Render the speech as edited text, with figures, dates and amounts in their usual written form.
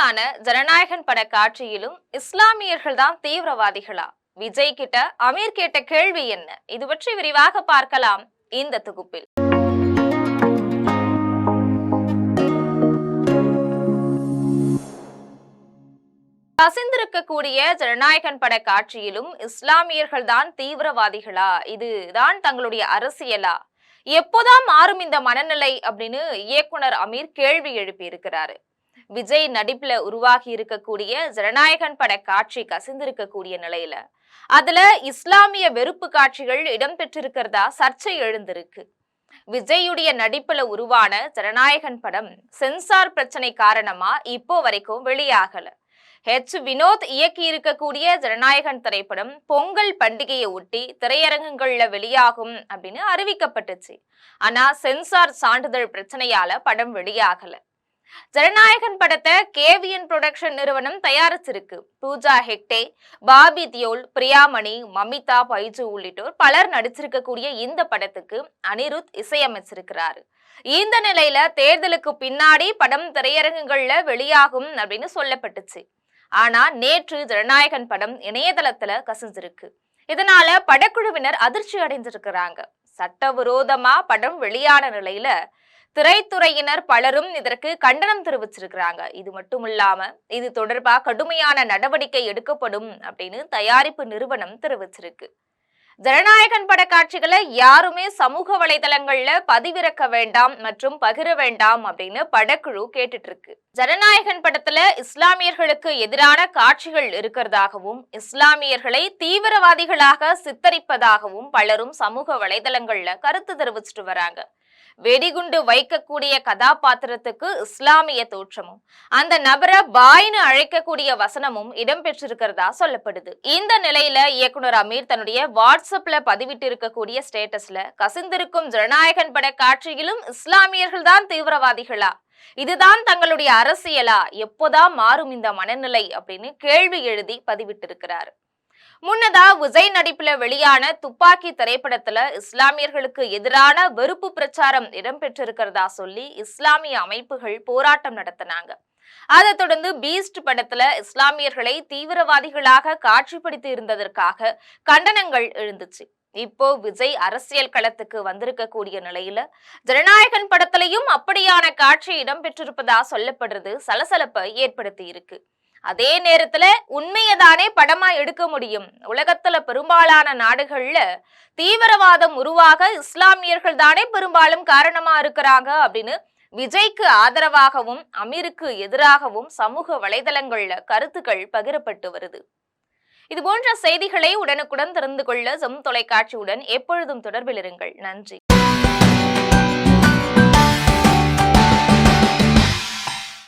வெளியான ஜனநாயகன் பட காட்சியிலும் இஸ்லாமியர்கள் தான் தீவிரவாதிகளா? விஜய் கிட்ட அமீர் கேட்ட கேள்வி என்ன? இது பற்றி விரிவாக பார்க்கலாம் இந்த தொகுப்பில். கசிந்திருக்கக்கூடிய ஜனநாயகன் பட காட்சியிலும் இஸ்லாமியர்கள் தான் தீவிரவாதிகளா? இதுதான் தங்களுடைய அரசியலா? எப்போதான் மாறும் இந்த மனநிலை அப்படின்னு இயக்குனர் அமீர் கேள்வி எழுப்பி இருக்கிறாரு. விஜய் நடிப்புல உருவாகி இருக்கக்கூடிய ஜனநாயகன் பட காட்சி கசிந்திருக்கக்கூடிய நிலையில அதுல இஸ்லாமிய வெறுப்பு காட்சிகள் இடம்பெற்றிருக்கிறதா சர்ச்சை எழுந்திருக்கு. விஜயுடைய நடிப்புல உருவான ஜனநாயகன் படம் சென்சார் பிரச்சனை காரணமா இப்போ வரைக்கும் வெளியாகல. வினோத் இயக்கி இருக்கக்கூடிய ஜனநாயகன் திரைப்படம் பொங்கல் பண்டிகையை ஒட்டி திரையரங்குகள்ல வெளியாகும் அப்படின்னு அறிவிக்கப்பட்டுச்சு. ஆனா சென்சார் சான்றிதழ் பிரச்சனையால படம் வெளியாகல. ஜனநாயகன் படத்தை கேவிஎன் புரொடக்ஷன் நிறுவனம் தயாரிச்சிருக்கு. பூஜா ஹெக்டே, பாபி தியோல், பிரியாமணி, மமிதா பைஜு உள்ளிட்டோர் பலர் நடிச்சிருக்கக்கூடிய இந்த படத்துக்கு அனிருத் இசையமைச்சிருக்கிறாரு. இந்த நிலையில தேர்தலுக்கு பின்னாடி படம் திரையரங்குகள்ல வெளியாகும் அப்படின்னு சொல்லப்பட்டுச்சு. ஆனா நேற்று ஜனநாயகன் படம் இணையதளத்துல கசிஞ்சிருக்கு. இதனால படக்குழுவினர் அதிர்ச்சி அடைஞ்சிருக்கிறாங்க. சட்டவிரோதமா படம் வெளியான நிலையில திரைத்துறையினர் பலரும் இதற்கு கண்டனம் தெரிவிச்சிருக்கிறாங்க. இது மட்டும் இல்லாம இது தொடர்பா கடுமையான நடவடிக்கை எடுக்கப்படும் அப்படின்னு தயாரிப்பு நிறுவனம் தெரிவிச்சிருக்கு. ஜனநாயகன் பட காட்சிகளை யாருமே சமூக வலைதளங்கள்ல பதிவிறக்க வேண்டாம் மற்றும் பகிர வேண்டாம் அப்படின்னு படக்குழு கேட்டுட்டு இருக்கு. ஜனநாயகன் படத்துல இஸ்லாமியர்களுக்கு எதிரான காட்சிகள் இருக்கிறதாகவும் இஸ்லாமியர்களை தீவிரவாதிகளாக சித்தரிப்பதாகவும் பலரும் சமூக வலைதளங்கள்ல கருத்து தெரிவிச்சிட்டு வராங்க. வெடிகுண்டு வைக்கக்கூடிய கதாபாத்திரத்துக்கு இஸ்லாமிய தோற்றமும் அந்த நபரை பாய்னு அழைக்கக்கூடிய வசனமும் இடம்பெற்றிருக்கிறதா சொல்லப்படுது. இந்த நிலையில இயக்குனர் அமீர் தன்னுடைய வாட்ஸ்அப்ல பதிவிட்டு இருக்கக்கூடிய ஸ்டேட்டஸ்ல கசிந்திருக்கும் ஜனநாயகன் பட காட்சியிலும் இஸ்லாமியர்கள் தான் தீவிரவாதிகளா? இதுதான் தங்களுடைய அரசியலா? எப்போதான் மாறும் இந்த மனநிலை அப்படின்னு கேள்வி எழுதி பதிவிட்டு இருக்கிறாரு. முன்னதா விஜய் நடிப்புல வெளியான துப்பாக்கி திரைப்படத்துல இஸ்லாமியர்களுக்கு எதிரான வெறுப்பு பிரச்சாரம் இடம்பெற்றிருக்கிறதா சொல்லி இஸ்லாமிய அமைப்புகள் போராட்டம் நடத்தினாங்க. அதை தொடர்ந்து பீஸ்ட் படத்துல இஸ்லாமியர்களை தீவிரவாதிகளாக காட்சிப்படுத்தி இருந்ததற்காக கண்டனங்கள் எழுந்துச்சு. இப்போ விஜய் அரசியல் களத்துக்கு வந்திருக்கக்கூடிய நிலையில ஜனநாயகன் படத்திலையும் அப்படியான காட்சி இடம்பெற்றிருப்பதா சொல்லப்படுறது சலசலப்பை ஏற்படுத்தி இருக்கு. அதே நேரத்துல உண்மையதானே படமா எடுக்க முடியும்? உலகத்துல பெரும்பாலான நாடுகள்ல தீவிரவாதம் உருவாக இஸ்லாமியர்கள் தானே பெரும்பாலும் காரணமா இருக்கிறாங்க அப்படின்னு விஜய்க்கு ஆதரவாகவும் அமீருக்கு எதிராகவும் சமூக வலைதளங்கள்ல கருத்துக்கள் பகிரப்பட்டு வருது. இது போன்ற செய்திகளை உடனுக்குடன் தெரிந்து கொள்ள ஜெம் தொலைக்காட்சியுடன் எப்பொழுதும் தொடர்பில் இருங்கள். நன்றி.